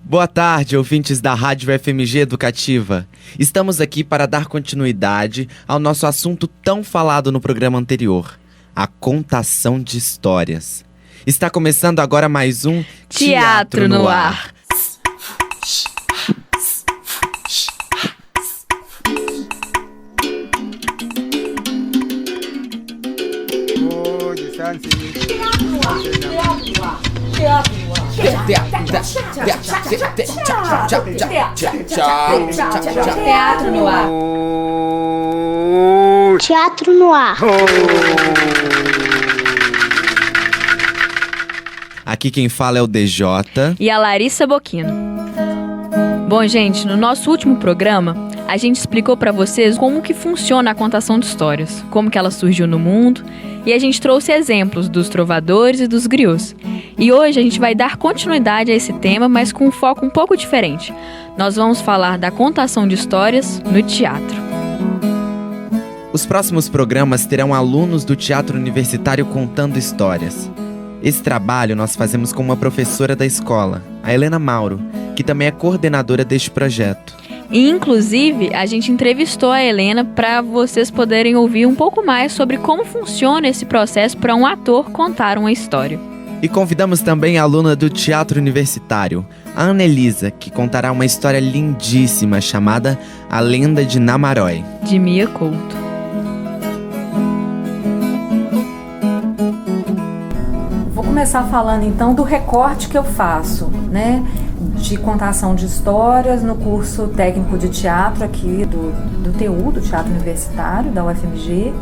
Boa tarde, ouvintes da Rádio FMG Educativa. Estamos aqui para dar continuidade ao nosso assunto tão falado no programa anterior, a contação de histórias. Está começando agora mais um Teatro no Ar. Teatro no Ar. Teatro no Ar. Aqui quem fala é o DJ E a Larissa Boquino. Bom, gente, no nosso último programa, a gente explicou pra vocês como que funciona a contação de histórias, como que ela surgiu no mundo, e a gente trouxe exemplos dos trovadores e dos griots. E hoje a gente vai dar continuidade a esse tema, mas com um foco um pouco diferente. Nós vamos falar da contação de histórias no teatro. Os próximos programas terão alunos do Teatro Universitário contando histórias. Esse trabalho nós fazemos com uma professora da escola, a Helena Mauro, que também é coordenadora deste projeto. E, inclusive, a gente entrevistou a Helena para vocês poderem ouvir um pouco mais sobre como funciona esse processo para um ator contar uma história. E convidamos também a aluna do Teatro Universitário, a Anelisa, que contará uma história lindíssima chamada A Lenda de Namarói, de Mia Couto. Vou começar falando então do recorte que eu faço, né, de contação de histórias no curso técnico de teatro aqui do TU, do Teatro Universitário, da UFMG.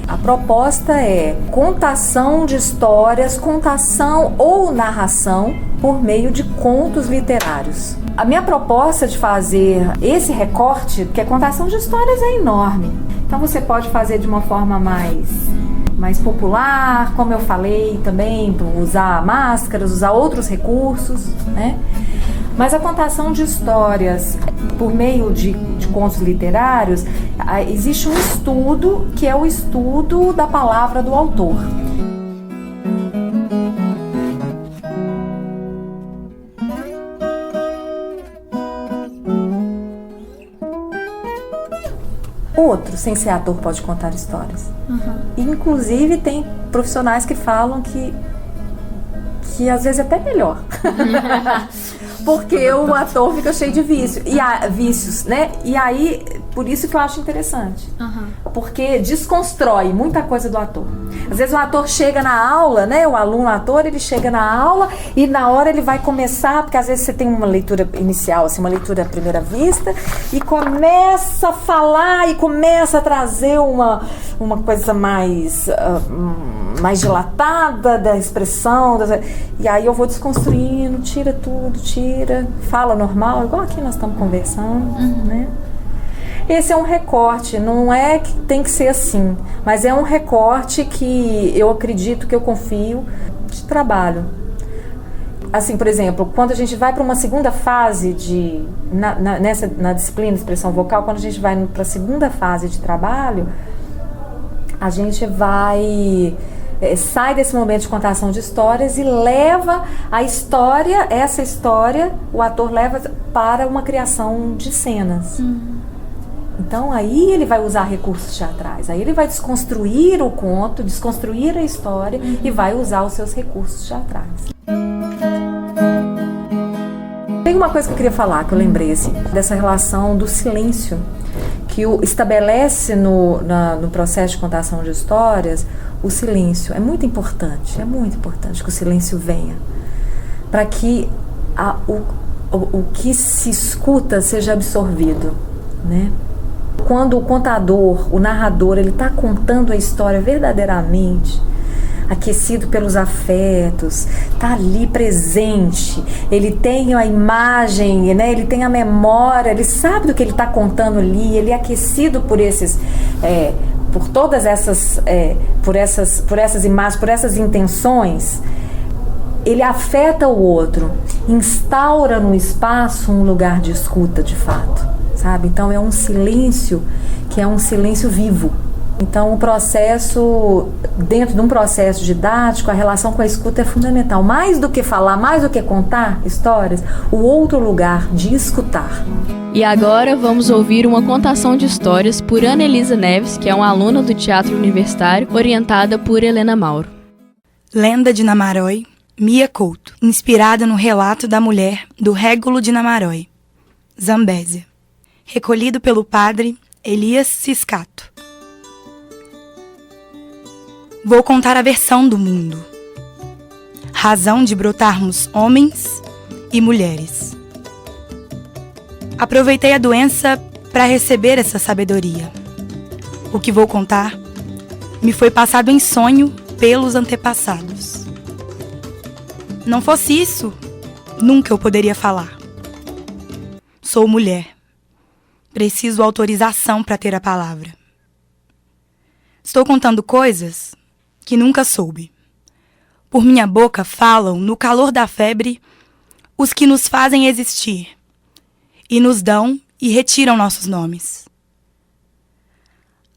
A proposta é contação de histórias, contação ou narração por meio de contos literários. A minha proposta de fazer esse recorte, porque a contação de histórias é enorme, então você pode fazer de uma forma mais popular, como eu falei também, usar máscaras, usar outros recursos, né? Mas a contação de histórias por meio de contos literários, existe um estudo que é o estudo da palavra do autor. Outro, sem ser ator, pode contar histórias. Inclusive tem profissionais que falam que às vezes é até melhor. Porque o ator fica cheio de vícios, né? E aí, por isso que eu acho interessante. Porque desconstrói muita coisa do ator. Às vezes o ator chega na aula, né? O aluno ator, ele chega na aula e na hora ele vai começar, porque às vezes você tem uma leitura inicial, assim, uma leitura à primeira vista, e começa a falar e começa a trazer uma coisa mais dilatada da expressão, e aí eu vou desconstruindo, tira tudo, fala normal, igual aqui nós estamos conversando, né? Esse é um recorte, não é que tem que ser assim, mas é um recorte que eu acredito, que eu confio, de trabalho. Assim, por exemplo, quando a gente vai para uma segunda fase na disciplina de expressão vocal, quando a gente vai para a segunda fase de trabalho, a gente sai desse momento de contação de histórias e leva essa história, o ator leva para uma criação de cenas. Então aí ele vai usar recursos teatrais, aí ele vai desconstruir o conto, desconstruir a história e vai usar os seus recursos teatrais. Tem uma coisa que eu queria falar, que eu lembrei assim, dessa relação do silêncio, que estabelece no processo de contação de histórias o silêncio. É muito importante que o silêncio venha, para que o que se escuta seja absorvido, né? Quando o contador, o narrador, ele está contando a história verdadeiramente, aquecido pelos afetos, está ali presente, ele tem a imagem, né? Ele tem a memória, ele sabe do que ele está contando ali, ele é aquecido por esses, por todas essas, por essas imagens, por essas intenções. Ele afeta o outro, instaura no espaço um lugar de escuta de fato, sabe? Então é um silêncio que é um silêncio vivo, Então, dentro de um processo didático, a relação com a escuta é fundamental. Mais do que falar, mais do que contar histórias, o outro lugar de escutar. E agora vamos ouvir uma contação de histórias por Ana Elisa Neves, que é uma aluna do Teatro Universitário, orientada por Helena Mauro. Lenda de Namarói, Mia Couto, inspirada no relato da mulher do Régulo de Namarói, Zambésia, recolhido pelo padre Elias Ciscato. Vou contar a versão do mundo, razão de brotarmos homens e mulheres. Aproveitei a doença para receber essa sabedoria. O que vou contar me foi passado em sonho pelos antepassados. Não fosse isso, nunca eu poderia falar. Sou mulher. Preciso autorização para ter a palavra. Estou contando coisas que nunca soube. Por minha boca falam, no calor da febre, os que nos fazem existir, e nos dão e retiram nossos nomes.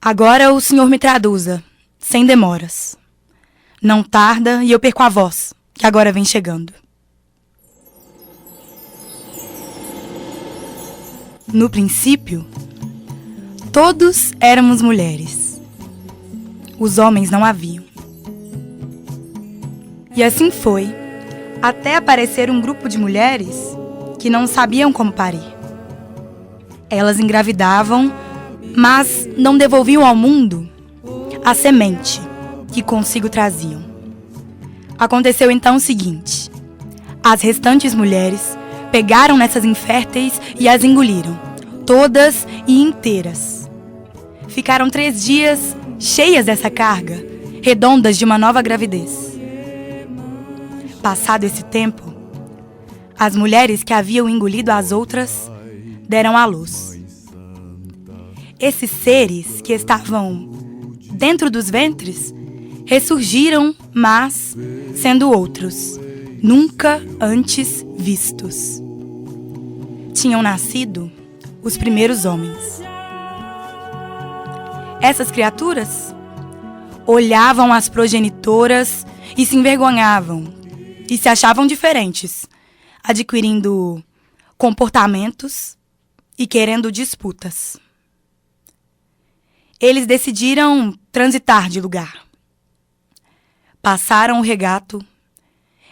Agora o Senhor me traduza, sem demoras. Não tarda e eu perco a voz, que agora vem chegando. No princípio, todos éramos mulheres. Os homens não haviam. E assim foi, até aparecer um grupo de mulheres que não sabiam como parir. Elas engravidavam, mas não devolviam ao mundo a semente que consigo traziam. Aconteceu então o seguinte: as restantes mulheres pegaram nessas inférteis e as engoliram, todas e inteiras. Ficaram 3 dias cheias dessa carga, redondas de uma nova gravidez. Passado esse tempo, as mulheres que haviam engolido as outras deram à luz. Esses seres que estavam dentro dos ventres ressurgiram, mas sendo outros, nunca antes vistos. Tinham nascido os primeiros homens. Essas criaturas olhavam as progenitoras e se envergonhavam e se achavam diferentes, adquirindo comportamentos e querendo disputas. Eles decidiram transitar de lugar. Passaram o regato,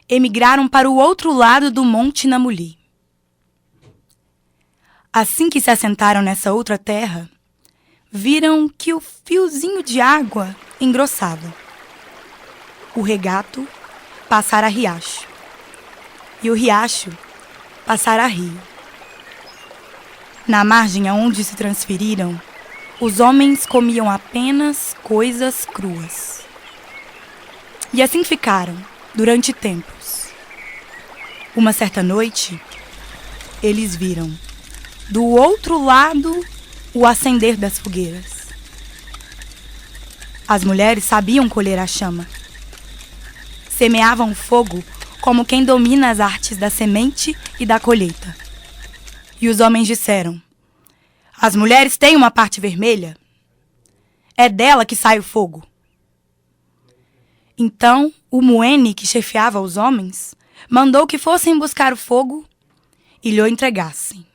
emigraram para o outro lado do Monte Namuli. Assim que se assentaram nessa outra terra, viram que o fiozinho de água engrossava. O regato passara a riacho, e o riacho passara a rio. Na margem aonde se transferiram, os homens comiam apenas coisas cruas. E assim ficaram, durante tempos. Uma certa noite, eles viram, do outro lado, o acender das fogueiras. As mulheres sabiam colher a chama. Semeavam fogo como quem domina as artes da semente e da colheita. E os homens disseram: as mulheres têm uma parte vermelha. É dela que sai o fogo. Então, o Muene, que chefiava os homens, mandou que fossem buscar o fogo e lhe o entregassem,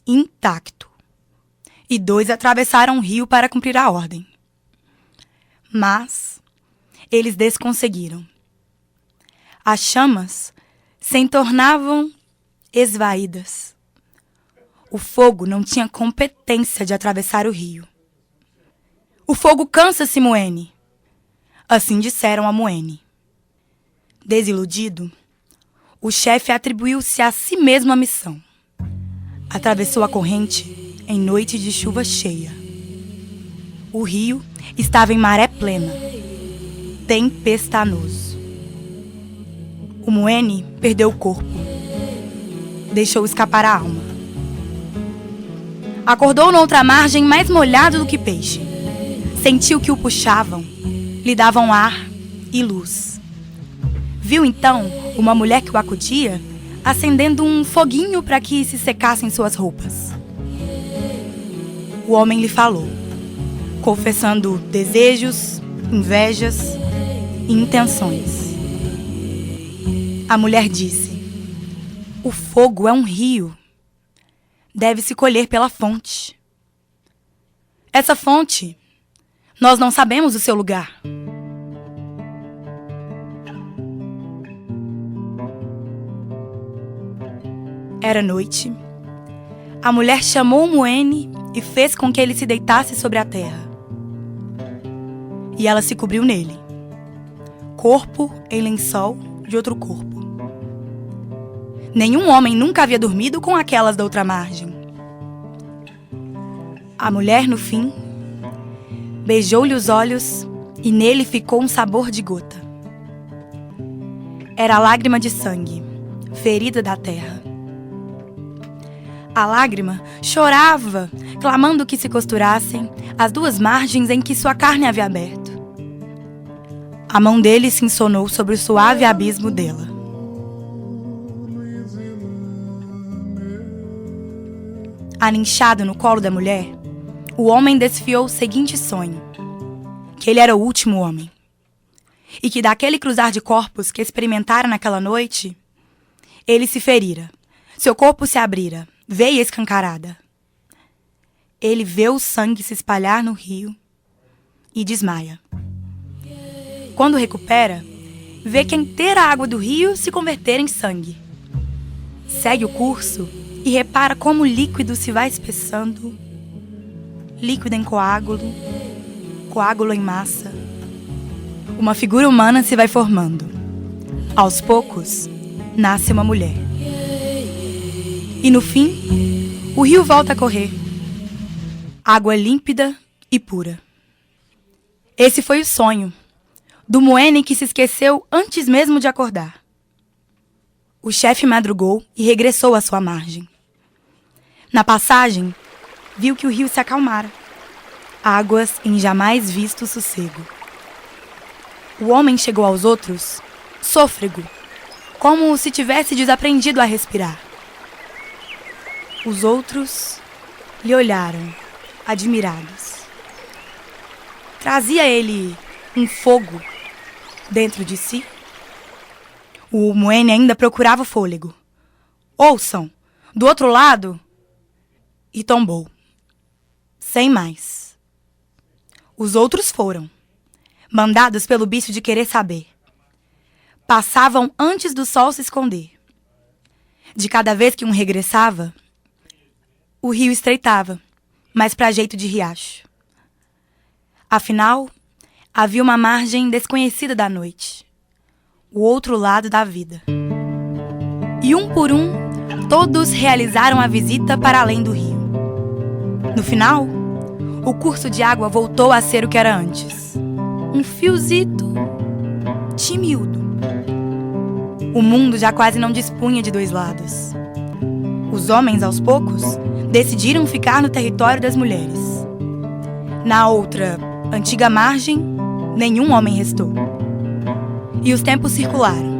intacto. E 2 atravessaram o rio para cumprir a ordem. Mas eles desconseguiram. As chamas se entornavam esvaídas. O fogo não tinha competência de atravessar o rio. O fogo cansa-se, Muene. Assim disseram a Muene. Desiludido, o chefe atribuiu-se a si mesmo a missão. Atravessou a corrente em noite de chuva cheia. O rio estava em maré plena, tempestanoso. O Muene perdeu o corpo. Deixou escapar a alma. Acordou noutra margem mais molhado do que peixe. Sentiu que o puxavam, lhe davam ar e luz. Viu então uma mulher que o acudia, acendendo um foguinho para que se secassem suas roupas. O homem lhe falou: confessando desejos, invejas e intenções. A mulher disse: o fogo é um rio. Deve-se colher pela fonte. Essa fonte, nós não sabemos o seu lugar. Era noite. A mulher chamou Moene e fez com que ele se deitasse sobre a terra. E ela se cobriu nele, corpo em lençol de outro corpo. Nenhum homem nunca havia dormido com aquelas da outra margem. A mulher, no fim, beijou-lhe os olhos e nele ficou um sabor de gota. Era a lágrima de sangue, ferida da terra. A lágrima chorava, clamando que se costurassem as duas margens em que sua carne havia aberto. A mão dele se insonou sobre o suave abismo dela. Aninchado no colo da mulher, o homem desfiou o seguinte sonho: que ele era o último homem. E que daquele cruzar de corpos que experimentara naquela noite, ele se ferira, seu corpo se abrira, veia escancarada. Ele vê o sangue se espalhar no rio e desmaia. Quando recupera, vê que a inteira água do rio se converter em sangue. Segue o curso e repara como o líquido se vai espessando, líquido em coágulo, coágulo em massa. Uma figura humana se vai formando. Aos poucos, nasce uma mulher. E no fim, o rio volta a correr. Água límpida e pura. Esse foi o sonho do Moene que se esqueceu antes mesmo de acordar. O chefe madrugou e regressou à sua margem. Na passagem, viu que o rio se acalmara. Águas em jamais visto sossego. O homem chegou aos outros, sôfrego, como se tivesse desaprendido a respirar. Os outros lhe olharam, admirados. Trazia ele um fogo dentro de si? O Moene ainda procurava fôlego. Ouçam, do outro lado! E tombou. Sem mais. Os outros foram, mandados pelo bicho de querer saber. Passavam antes do sol se esconder. De cada vez que um regressava, o rio estreitava, mas para jeito de riacho. Afinal, havia uma margem desconhecida da noite, o outro lado da vida. E um por um, todos realizaram a visita para além do rio. No final, o curso de água voltou a ser o que era antes. Um fiozito timido. O mundo já quase não dispunha de dois lados. Os homens, aos poucos, decidiram ficar no território das mulheres. Na outra, antiga margem, nenhum homem restou. E os tempos circularam.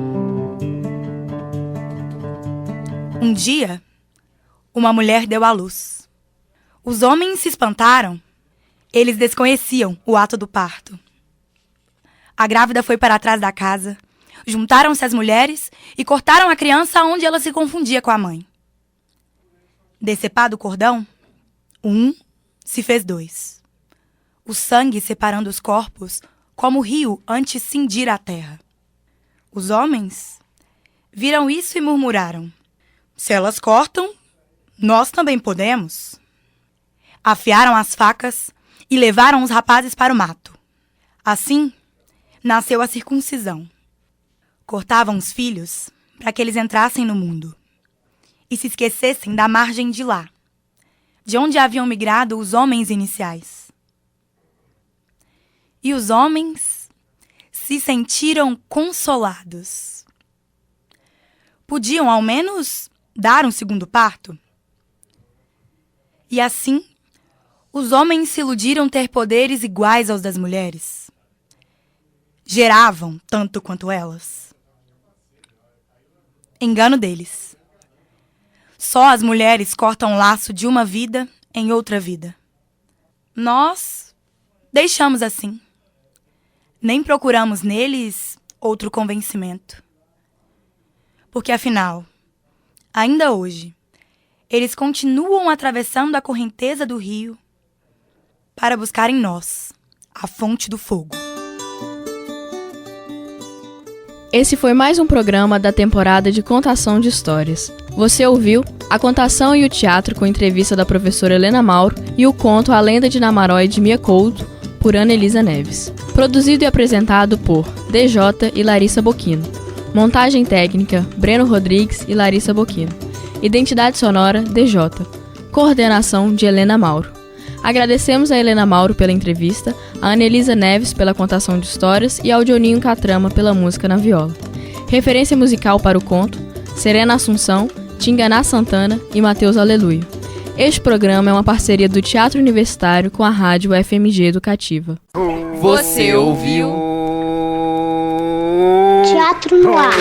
Um dia, uma mulher deu à luz. Os homens se espantaram. Eles desconheciam o ato do parto. A grávida foi para trás da casa, juntaram-se as mulheres e cortaram a criança onde ela se confundia com a mãe. Decepado o cordão, um se fez dois. O sangue separando os corpos, como o rio antes cindir a terra. Os homens viram isso e murmuraram: se elas cortam, nós também podemos. Afiaram as facas e levaram os rapazes para o mato. Assim, nasceu a circuncisão. Cortavam os filhos para que eles entrassem no mundo e se esquecessem da margem de lá, de onde haviam migrado os homens iniciais. E os homens se sentiram consolados. Podiam, ao menos, dar um segundo parto. E assim, os homens se iludiram ter poderes iguais aos das mulheres. Geravam tanto quanto elas. Engano deles. Só as mulheres cortam o laço de uma vida em outra vida. Nós deixamos assim. Nem procuramos neles outro convencimento. Porque afinal, ainda hoje, eles continuam atravessando a correnteza do rio para buscar em nós a fonte do fogo. Esse foi mais um programa da temporada de Contação de Histórias. Você ouviu a contação e o teatro com entrevista da professora Helena Mauro e o conto A Lenda de Namarói de Mia Couto, por Ana Elisa Neves. Produzido e apresentado por DJ e Larissa Bocchino. Montagem técnica, Breno Rodrigues e Larissa Bocchino. Identidade sonora, DJ. Coordenação de Helena Mauro. Agradecemos a Helena Mauro pela entrevista, a Ana Elisa Neves pela contação de histórias e ao Dioninho Catrama pela música na viola. Referência musical para o conto, Serena Assunção, Tinganá Santana e Mateus Aleluia. Este programa é uma parceria do Teatro Universitário com a Rádio FMG Educativa. Você ouviu? Teatro no Ar.